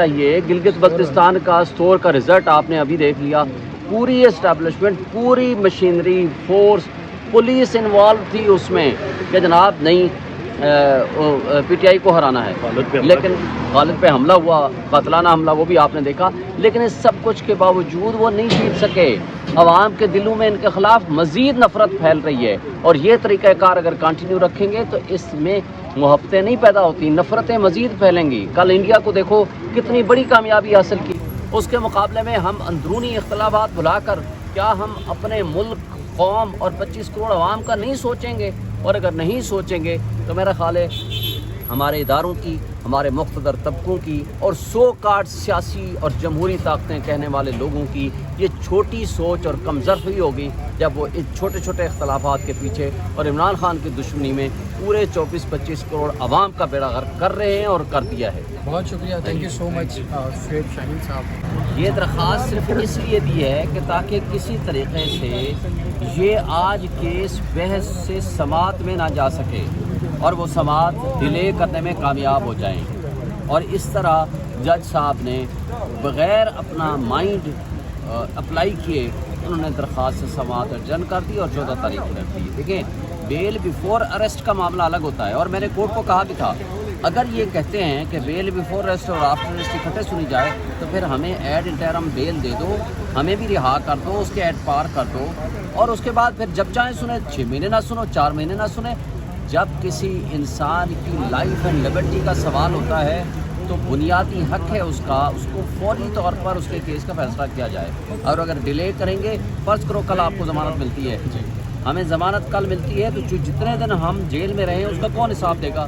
یہ گلگت بلتستان کا اسٹور کا رزلٹ آپ نے ابھی دیکھ لیا. پوری اسٹیبلشمنٹ, پوری مشینری, فورس, پولیس انوالو تھی اس میں کہ جناب نہیں پی ٹی آئی کو ہرانا ہے. لیکن غالب پہ حملہ ہوا, قاتلانہ حملہ, وہ بھی آپ نے دیکھا. لیکن اس سب کچھ کے باوجود وہ نہیں جیت سکے. عوام کے دلوں میں ان کے خلاف مزید نفرت پھیل رہی ہے, اور یہ طریقہ کار اگر کنٹینیو رکھیں گے تو اس میں محبتیں نہیں پیدا ہوتی, نفرتیں مزید پھیلیں گی. کل انڈیا کو دیکھو کتنی بڑی کامیابی حاصل کی. اس کے مقابلے میں ہم اندرونی اختلافات بھلا کر کیا ہم اپنے ملک, قوم اور 25 کروڑ عوام کا نہیں سوچیں گے؟ اور اگر نہیں سوچیں گے تو میرا خیال ہے ہمارے اداروں کی, ہمارے مقتدر طبقوں کی اور سو کارڈ سیاسی اور جمہوری طاقتیں کہنے والے لوگوں کی یہ چھوٹی سوچ اور کم ظرفی ہوگی جب وہ ان چھوٹے چھوٹے اختلافات کے پیچھے اور عمران خان کی دشمنی میں پورے 24-25 کروڑ عوام کا بیڑا غرق کر رہے ہیں اور کر دیا ہے. بہت شکریہ, تھینک یو سو مچ شعیب شاہین صاحب. یہ درخواست صرف اس لیے دی ہے کہ تاکہ کسی طریقے سے یہ آج کیس بحث سے سماعت میں نہ جا سکے اور وہ سماعت ڈیلے کرنے میں کامیاب ہو جائیں. اور اس طرح جج صاحب نے بغیر اپنا مائنڈ اپلائی کیے انہوں نے درخواست سے سماعت ارجن کر دی اور 14 تاریخ کو رکھ دی. دیکھیں, بیل بیفور اریسٹ کا معاملہ الگ ہوتا ہے, اور میں نے کورٹ کو کہا بھی تھا اگر یہ کہتے ہیں کہ بیل بیفور اریسٹ اور آفٹر اریسٹ اکٹھے سنی جائے تو پھر ہمیں ایڈ انٹرم بیل دے دو, ہمیں بھی رہا کر دو, اس کے ایڈ پار کر دو, اور اس کے بعد پھر جب چاہیں سنیں, 6 مہینے نہ سنو, 4 مہینے نہ سنیں. جب کسی انسان کی لائف اینڈ لبرٹی کا سوال ہوتا ہے تو بنیادی حق ہے اس کا, اس کو فوری طور پر اس کے کیس کا فیصلہ کیا جائے. اور اگر ڈیلے کریں گے, فرض کرو کل آپ کو ضمانت ملتی ہے, ہمیں ضمانت کل ملتی ہے, تو جتنے دن ہم جیل میں رہیں اس کا کون حساب دے گا؟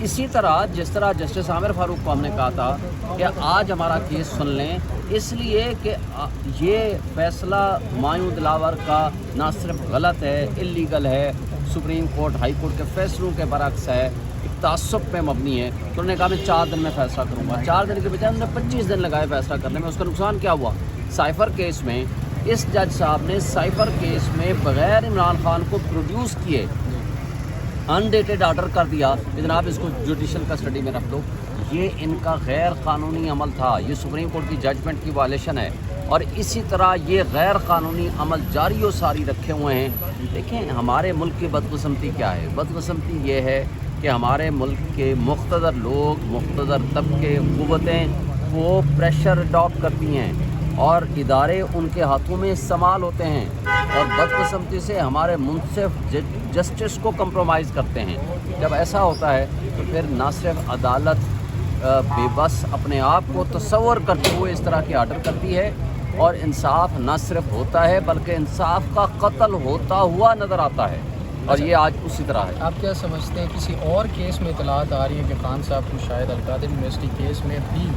اسی طرح جس طرح جسٹس عامر فاروق کو ہم نے کہا تھا کہ آج ہمارا کیس سن لیں, اس لیے کہ یہ فیصلہ مایوں دلاور کا نہ صرف غلط ہے, اللیگل ہے, سپریم کورٹ, ہائی کورٹ کے فیصلوں کے برعکس ہے, تعصب پہ مبنی ہے. تو انہوں نے کہا میں 4 دن میں فیصلہ کروں گا. 4 دن کے بجائے انہوں نے 25 دن لگائے فیصلہ کرنے میں. اس کا نقصان کیا ہوا؟ سائفر کیس میں اس جج صاحب نے سائفر کیس میں بغیر عمران خان کو پروڈیوس کیے انڈیٹڈ آرڈر کر دیا کہ جناب اس کو جوڈیشل کسٹڈی میں رکھ دو. یہ ان کا غیر قانونی عمل تھا, یہ سپریم کورٹ کی ججمنٹ کی وائلیشن ہے. اور اسی طرح یہ غیر قانونی عمل جاری و ساری رکھے ہوئے ہیں. دیکھیں ہمارے ملک کی بدقسمتی کیا ہے؟ بدقسمتی یہ ہے کہ ہمارے ملک کے مقتدر لوگ, مقتدر طبقے, قوتیں وہ پریشر اڈاپٹ کرتی ہیں اور ادارے ان کے ہاتھوں میں استعمال ہوتے ہیں, اور بدقسمتی سے ہمارے منصف جسٹس کو کمپرومائز کرتے ہیں. جب ایسا ہوتا ہے تو پھر نہ صرف عدالت بے بس اپنے آپ کو تصور کرتے ہوئے اس طرح کے آرڈر کرتی ہے, اور انصاف نہ صرف ہوتا ہے بلکہ انصاف کا قتل ہوتا ہوا نظر آتا ہے. اور یہ آج اسی طرح ہے. آپ کیا سمجھتے ہیں کسی اور کیس میں اطلاعات آ رہی ہیں کہ خان صاحب کو شاید القادر یونیورسٹی کیس میں بھی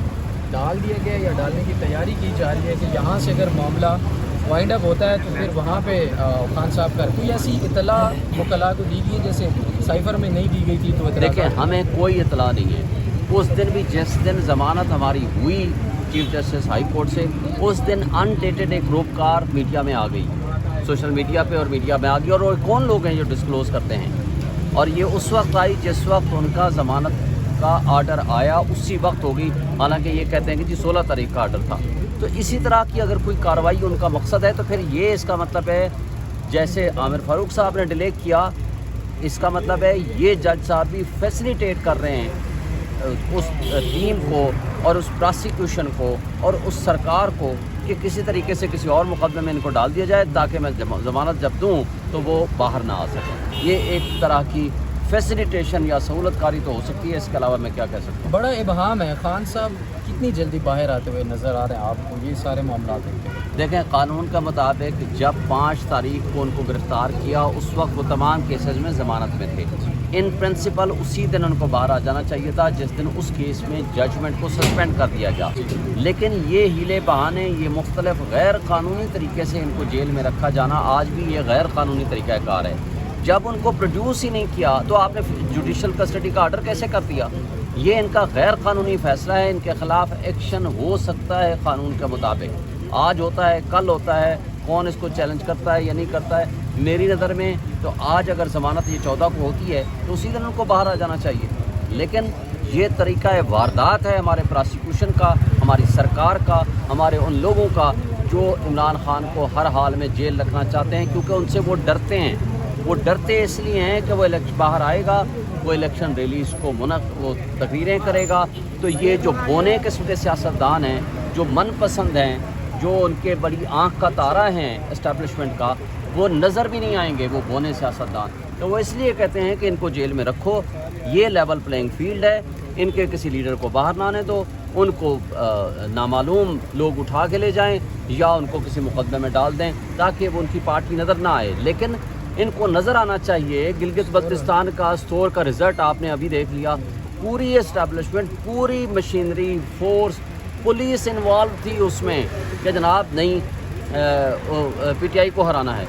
ڈال دیا گیا یا ڈالنے کی تیاری کی جا رہی ہے, کہ یہاں سے اگر معاملہ وائنڈ اپ ہوتا ہے تو پھر وہاں پہ خان صاحب کا کوئی ایسی اطلاع وکلاء کو دی گئی ہے جیسے سائفر میں نہیں دی گئی تھی؟ تو دیکھیں ہمیں کوئی اطلاع نہیں ہے. اس دن بھی جس دن ضمانت ہماری ہوئی چیف جسٹس ہائی کورٹ سے, اس دن انڈیٹڈ ایک روپکار میڈیا میں آ گئی, سوشل میڈیا پہ اور میڈیا میں آ گئی. اور وہ کون لوگ ہیں جو ڈسکلوز کرتے ہیں؟ اور یہ اس وقت آئی جس وقت ان کا ضمانت کا آرڈر آیا, اسی وقت ہوگی. حالانکہ یہ کہتے ہیں کہ جی 16 تاریخ کا آرڈر تھا. تو اسی طرح کی اگر کوئی کارروائی ان کا مقصد ہے تو پھر یہ اس کا مطلب ہے جیسے عامر فاروق صاحب نے ڈیلے کیا, اس کا مطلب ہے یہ جج صاحب بھی فیسیلیٹیٹ کر رہے ہیں اس ٹیم کو اور اس پراسیکیوشن کو اور اس سرکار کو کہ کسی طریقے سے کسی اور مقدمے میں ان کو ڈال دیا جائے تاکہ میں ضمانت جب دوں تو وہ باہر نہ آ سکیں. یہ ایک طرح کی فیسیلیٹیشن یا سہولت کاری تو ہو سکتی ہے, اس کے علاوہ میں کیا کہہ سکتا ہوں. بڑا ابہام ہے, خان صاحب کتنی جلدی باہر آتے ہوئے نظر آ رہے ہیں آپ کو یہ سارے معاملات دیکھتے ہیں؟ دیکھیں قانون کا مطابق جب 5 تاریخ کو ان کو گرفتار کیا اس وقت وہ تمام کیسز میں ضمانت میں تھے. ان پرنسپل اسی دن ان کو باہر آ جانا چاہیے تھا جس دن اس کیس میں ججمنٹ کو سسپینڈ کر دیا گیا. لیکن یہ ہیلے بہانے, یہ مختلف غیر قانونی طریقے سے ان کو جیل میں رکھا جانا آج بھی یہ غیر قانونی طریقہ کار ہے. جب ان کو پروڈیوس ہی نہیں کیا تو آپ نے جوڈیشل کسٹڈی کا آرڈر کیسے کر دیا؟ یہ ان کا غیر قانونی فیصلہ ہے, ان کے خلاف ایکشن ہو سکتا ہے قانون کے مطابق. آج ہوتا ہے, کل ہوتا ہے, کون اس کو چیلنج کرتا ہے یا نہیں کرتا ہے. میری نظر میں تو آج اگر ضمانت یہ 14 کو ہوتی ہے تو اسی دن ان کو باہر آ جانا چاہیے. لیکن یہ طریقہ واردات ہے ہمارے پراسیکیوشن کا, ہماری سرکار کا, ہمارے ان لوگوں کا جو عمران خان کو ہر حال میں جیل رکھنا چاہتے ہیں, کیونکہ ان سے وہ ڈرتے ہیں. وہ ڈرتے اس لیے ہیں کہ وہ باہر آئے گا, وہ الیکشن ریلیز کو وہ تقریریں کرے گا, تو یہ جو بونے قسم کے سیاستدان ہیں, جو من پسند ہیں, جو ان کے بڑی آنکھ کا تارا ہیں اسٹیبلشمنٹ کا, وہ نظر بھی نہیں آئیں گے وہ بونے سیاستدان. تو وہ اس لیے کہتے ہیں کہ ان کو جیل میں رکھو, یہ لیول پلینگ فیلڈ ہے, ان کے کسی لیڈر کو باہر نہ آنے دو, ان کو نامعلوم لوگ اٹھا کے لے جائیں یا ان کو کسی مقدمے میں ڈال دیں تاکہ وہ ان کی پارٹی نظر نہ آئے. لیکن ان کو نظر آنا چاہیے. گلگت بلتستان کا اسٹور کا رزلٹ آپ نے ابھی دیکھ لیا, پوری اسٹیبلشمنٹ, پوری مشینری, فورس, پولیس انوالو تھی اس میں کہ جناب نہیں پی ٹی آئی کو ہرانا ہے,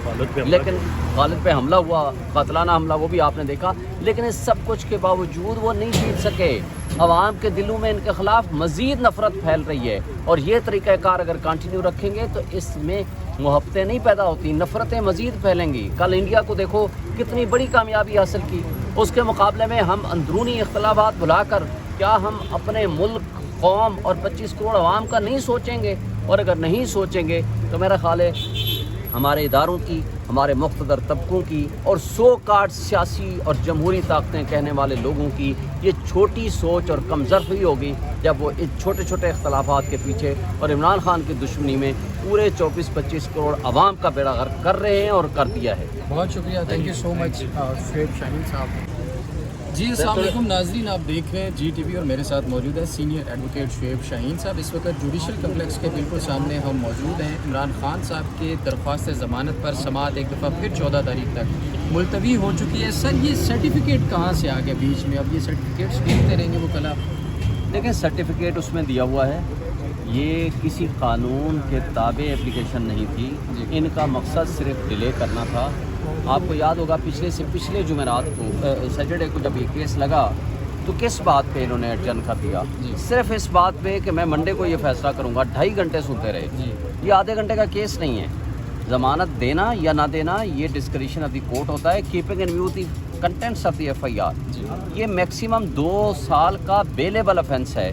لیکن غالب پہ حملہ ہوا, قاتلانہ حملہ, وہ بھی آپ نے دیکھا. لیکن اس سب کچھ کے باوجود وہ نہیں جیت سکے. عوام کے دلوں میں ان کے خلاف مزید نفرت پھیل رہی ہے, اور یہ طریقہ کار اگر کنٹینیو رکھیں گے تو اس میں محبتیں نہیں پیدا ہوتی, نفرتیں مزید پھیلیں گی. کل انڈیا کو دیکھو کتنی بڑی کامیابی حاصل کی, اس کے مقابلے میں ہم اندرونی اختلافات بھلا کر کیا ہم اپنے ملک, قوم اور 25 کروڑ عوام کا نہیں سوچیں گے؟ اور اگر نہیں سوچیں گے تو میرا خیال ہے ہمارے اداروں کی, ہمارے مقتدر طبقوں کی اور سو کارڈ سیاسی اور جمہوری طاقتیں کہنے والے لوگوں کی یہ چھوٹی سوچ اور کم ظرفی ہوگی جب وہ ان چھوٹے چھوٹے اختلافات کے پیچھے اور عمران خان کی دشمنی میں پورے 24-25 کروڑ عوام کا بیڑا غرق کر رہے ہیں اور کر دیا ہے. بہت شکریہ, تھینک یو سو مچ شعیب شاہین صاحب. جی السلام علیکم ناظرین, آپ دیکھ رہے ہیں جی ٹی وی اور میرے ساتھ موجود ہے سینئر ایڈوکیٹ شعیب شاہین صاحب. اس وقت جوڈیشل کمپلیکس کے بالکل سامنے ہم موجود ہیں. عمران خان صاحب کے درخواست ضمانت پر سماعت ایک دفعہ پھر 14 تاریخ تک ملتوی ہو چکی ہے. سر یہ سرٹیفکیٹ کہاں سے آ گیا بیچ میں؟ اب یہ سرٹیفکیٹس دیکھتے رہیں گے وہ کل آپ؟ دیکھیں سرٹیفکیٹ اس میں دیا ہوا ہے, یہ کسی قانون کے تابع اپلیکیشن نہیں تھی. ان کا مقصد صرف ڈیلے کرنا تھا. آپ کو یاد ہوگا پچھلے جمعرات کو, سیٹرڈے کو جب یہ کیس لگا تو کس بات پہ انہوں نے ایڈجن کر دیا؟ صرف اس بات پہ کہ میں منڈے کو یہ فیصلہ کروں گا. 2.5 گھنٹے سنتے رہے. یہ آدھے گھنٹے کا کیس نہیں ہے. ضمانت دینا یا نہ دینا یہ ڈسکریشن آف دی کورٹ ہوتا ہے. Keeping in view the contents of the F I R, یہ میکسیمم 2 سال کا بیلیبل افینس ہے.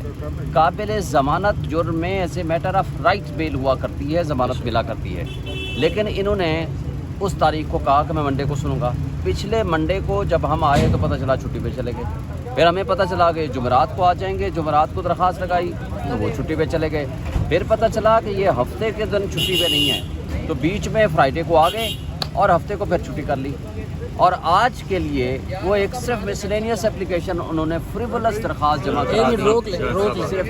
قابل ضمانت جرم میں as a matter of right bail ہوا کرتی ہے, ضمانت ملا کرتی ہے. لیکن انہوں نے اس تاریخ کو کہا کہ میں منڈے کو سنوں گا. پچھلے منڈے کو جب ہم آئے تو پتہ چلا چھٹی پہ چلے گئے. پھر ہمیں پتہ چلا کہ جمعرات کو آ جائیں گے, جمعرات کو درخواست لگائی تو وہ چھٹی پہ چلے گئے. پھر پتہ چلا کہ یہ ہفتے کے دن چھٹی پہ نہیں ہے, تو بیچ میں فرائیڈے کو آ گئے اور ہفتے کو پھر چھٹی کر لی. اور آج کے لیے وہ ایک صرف مسلینیس اپلیکیشن انہوں نے فریولس درخواست جمع کرا دی. روک لیں صرف